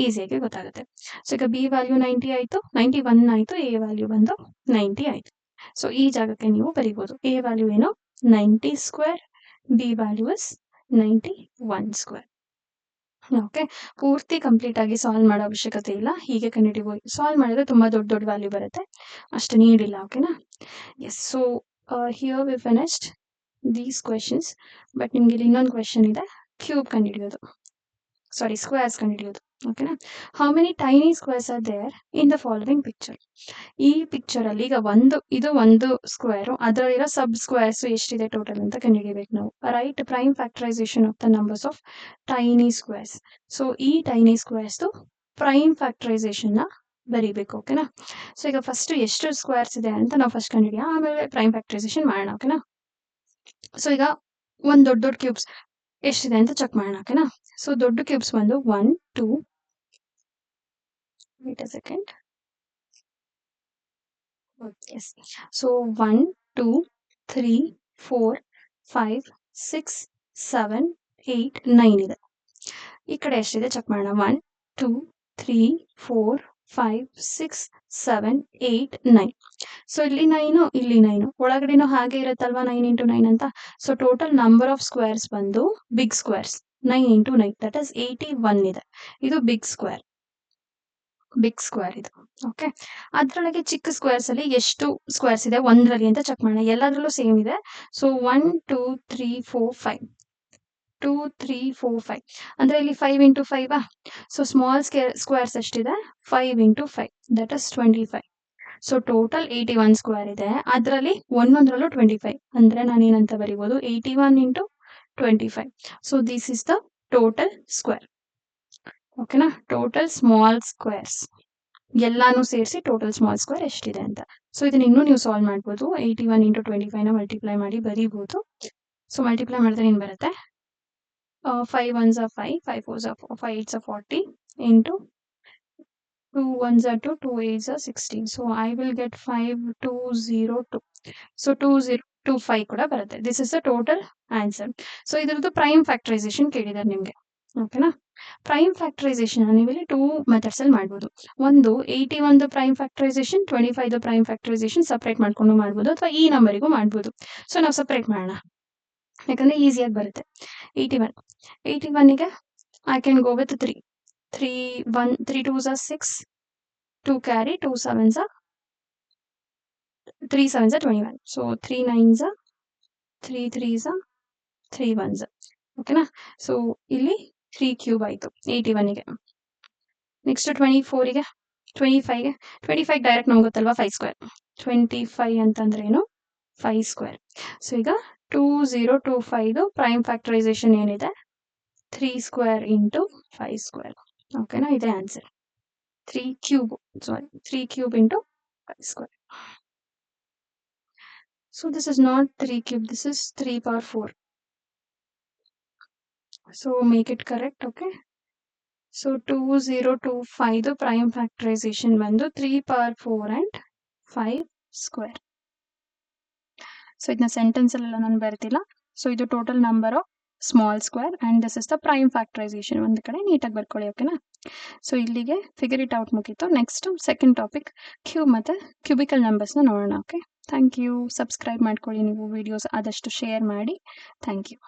ಈಸಿಯಾಗಿ ಗೊತ್ತಾಗುತ್ತೆ. ಸೊ ಈಗ ಬಿ ವ್ಯಾಲ್ಯೂ 90 ಆಯ್ತು, 91 ಆಯ್ತು, ಎ ವ್ಯಾಲ್ಯೂ ಬಂದು 90 ಆಯ್ತು. ಸೊ ಈ ಜಾಗಕ್ಕೆ ನೀವು ಬರೀಬಹುದು, ಎ ವ್ಯಾಲ್ಯೂ ಏನು 90 square, B value is 91 square. Okay, ಪೂರ್ತಿ ಕಂಪ್ಲೀಟ್ ಆಗಿ ಸಾಲ್ವ್ ಮಾಡೋ ಅವಶ್ಯಕತೆ ಇಲ್ಲ, ಹೀಗೆ ಕಂಡುಹಿಡಿಬಹುದು. ಸಾಲ್ವ್ ಮಾಡಿದ್ರೆ ತುಂಬಾ ದೊಡ್ಡ ದೊಡ್ಡ ವ್ಯಾಲ್ಯೂ ಬರುತ್ತೆ, ಅಷ್ಟು ನೀಡಿಲ್ಲ. ಓಕೆನಾ? Yes, so here we finished these questions. But ನಿಮ್ಗೆ ಇಲ್ಲಿ ಇನ್ನೊಂದು ಕ್ವೆಶನ್ ಇದೆ, ಕ್ಯೂಬ್ ಕಂಡುಹಿಡಿಯೋದು, ಸಾರಿ ಸ್ಕ್ವೇರ್ಸ್ ಕಂಡುಹಿಡಿಯೋದು. ಓಕೆನಾ? How many tiny squares are there in the following picture? ಈ ಪಿಕ್ಚರ್ ಅಲ್ಲಿ ಈಗ ಇದು ಒಂದು ಸ್ಕ್ವೇರ್, ಅದರಲ್ಲಿರೋ ಸಬ್ ಸ್ಕ್ವೇರ್ಸ್ ಎಷ್ಟಿದೆ ಟೋಟಲ್ ಅಂತ ಕಂಡುಹಿಡಿಯಬೇಕು ನಾವು. Right prime factorisation of the numbers of tiny squares. So ಈ ಟೈನಿ ಸ್ಕ್ವೇರ್ಸ್ ಪ್ರೈಮ್ ಫ್ಯಾಕ್ಟರೈಸೇಷನ್ ನ ಬರೀಬೇಕು. ಓಕೆನಾ? ಸೊ ಈಗ ಫಸ್ಟ್ ಎಷ್ಟು ಸ್ಕ್ವೇರ್ಸ್ ಇದೆ ಅಂತ ನಾವು ಫಸ್ಟ್ ಕಂಡುಹಿಡಿಯ, ಆಮೇಲೆ ಪ್ರೈಮ್ ಫ್ಯಾಕ್ಟರೈಸೇಷನ್ ಮಾಡೋಣ. ಓಕೆನಾ? ಸೊ ಈಗ ಒಂದ್ ದೊಡ್ಡ ದೊಡ್ಡ ಕ್ಯೂಬ್ಸ್ ಎಷ್ಟಿದೆ ಅಂತ ಚೆಕ್ ಮಾಡೋಣ. ಓಕೆನಾ? ಸೊ ದೊಡ್ಡ ಕ್ಯೂಬ್ಸ್ ಬಂದು 1 2, wait a second. Yes. So 1 2 3 4 5 6 7 8 9 ಇದೆ. ಈ ಕಡೆ ಎಷ್ಟಿದೆ ಚೆಕ್ ಮಾಡೋಣ. 1 2 3 4 5 6 7 8 9. ಸೊ ಇಲ್ಲಿ 9, ಇಲ್ಲಿ 9, ಒಳಗಡೆನೂ ಹಾಗೆ ಇರುತ್ತಲ್ವಾ 9 ಇಂಟು 9 ಅಂತ. So total number of squares ಬಂದು big squares 9 into 9 that is 81 ಇದೆ. ಇದು ಬಿಗ್ ಸ್ಕ್ವೇರ್ ಇದು. ಓಕೆ, ಅದರೊಳಗೆ ಚಿಕ್ಕ ಸ್ಕ್ವೇರ್ಸ್ ಅಲ್ಲಿ ಎಷ್ಟು ಸ್ಕ್ವೇರ್ಸ್ ಇದೆ ಒಂದರಲ್ಲಿ ಅಂತ ಚೆಕ್ ಮಾಡೋಣ. ಎಲ್ಲದರಲ್ಲೂ ಸೇಮ್ ಇದೆ. ಸೊ 1 2 3 4 5 2 3 4 5 ಅಂದ್ರೆ ಇಲ್ಲಿ 5 into 5 ಸೊ ಸ್ಮಾಲ್ ಸ್ಕ್ವೇರ್ಸ್ ಎಷ್ಟಿದೆ 5 into 5 that is 25. So total 81 square ಇದೆ. ಅದರಲ್ಲಿ ಒಂದೊಂದರಲ್ಲೂ 25 ಅಂದ್ರೆ ನಾನು ಏನಂತ ಬರೀಬಹುದು 81 into 25. So this is the total square. ಓಕೆನಾ, ಟೋಟಲ್ ಸ್ಮಾಲ್ ಸ್ಕ್ವೇರ್ಸ್ ಎಲ್ಲಾನು ಸೇರಿಸಿ ಟೋಟಲ್ ಸ್ಮಾಲ್ ಸ್ಕ್ವೇರ್ ಎಷ್ಟಿದೆ ಅಂತ. ಸೊ ಇದನ್ನ ಇನ್ನೂ ನೀವು ಸಾಲ್ವ್ ಮಾಡ್ಬೋದು. 81 into 25 ನ ಮಲ್ಟಿಪ್ಲೈ ಮಾಡಿ ಬರೀಬಹುದು. ಸೊ ಮಲ್ಟಿಪ್ಲೈ ಮಾಡಿದ್ರೆ ಏನ್ ಬರುತ್ತೆ 5 1s are 5 5 4s are 4 5 8s are 40 into 2 1s are 2 2 8s are 16. So I will get 5202. So 2025 ಕೂಡ ಬರುತ್ತೆ. This is the total answer. So ಇದರದ್ದು ಪ್ರೈಮ್ ಫ್ಯಾಕ್ಟರೈಸೇಷನ್ ಕೇಳಿದ್ದಾರೆ ನಿಮ್ಗೆ. ಓಕೆನಾ, ಪ್ರೈಮ್ ಫ್ಯಾಕ್ಟರೈಸೇಷನ್ ನೀವು ಇಲ್ಲಿ 2 ಮೆಥಡ್ಸ್ ಅಲ್ಲಿ ಮಾಡ್ಬೋದು. ಒಂದು 81 prime factorisation, 25 prime factorisation separate ಮಾಡ್ಕೊಂಡು ಮಾಡ್ಬೋದು, ಅಥವಾ ಈ ನಂಬರಿಗೂ ಮಾಡ್ಬೋದು. ಸೊ ನಾವು ಸಪರೇಟ್ ಮಾಡೋಣ ಯಾಕಂದ್ರೆ ಈಸಿಯಾಗಿ ಬರುತ್ತೆ. 81 ಗೆ I can go with 3 3 2s are 6 2 carry 2 7s are 3 7s are 21. So 3 9s are 3 3s are 3 1s. ಓಕೆನಾ, ಸೊ ಇಲ್ಲಿ 3 ಕ್ಯೂಬ್ ಆಯ್ತು 81 ಗೆ. ನೆಕ್ಸ್ಟ್ 24 ಗೆ 25 ಗೆ 25 ಡೈರೆಕ್ಟ್ ನಮ್ಗೆ ಗೊತ್ತಲ್ವಾ 5 ಸ್ಕ್ವೇರ್. 25 ಅಂತಂದ್ರೆ ಏನು 5 ಸ್ಕ್ವೇರ್. ಸೊ ಈಗ 2025 ಪ್ರೈಮ್ ಫ್ಯಾಕ್ಟರೈಸೇಷನ್ ಏನಿದೆ 3 ಸ್ಕ್ವೇರ್ ಇಂಟು 5 ಸ್ಕ್ವೇರ್. ಓಕೆನಾ, ಇದೇ answer. 3 cube into 5 square. So this is not 3 cube, this is 3 power 4. So make it correct. Okay, so 2025 prime factorisation ಬಂದು 3 power 4 and 5 ಸ್ಕ್ವೇರ್. ಸೊ ಇದನ್ನ sentence ಅಲ್ಲೆಲ್ಲ ನಾನು ಬರ್ತಿಲ್ಲ. So ಇದು total number of small square and this is the prime factorisation. ಒಂದು ಕಡೆ ನೀಟಾಗಿ ಬರ್ಕೊಳ್ಳಿ. ಓಕೆನಾ, ಸೊ ಇಲ್ಲಿಗೆ ಫಿಗರ್ ಇಟ್ ಔಟ್ ಮುಗೀತು. ನೆಕ್ಸ್ಟ್ ಸೆಕೆಂಡ್ ಟಾಪಿಕ್ ಕ್ಯೂಬ್ ಮತ್ತೆ ಕ್ಯೂಬಿಕಲ್ ನಂಬರ್ಸ್ನ ನೋಡೋಣ. Okay, thank you. ಸಬ್ಸ್ಕ್ರೈಬ್ ಮಾಡ್ಕೊಳ್ಳಿ, ನೀವು ವಿಡಿಯೋಸ್ ಆದಷ್ಟು ಶೇರ್ ಮಾಡಿ. Thank you.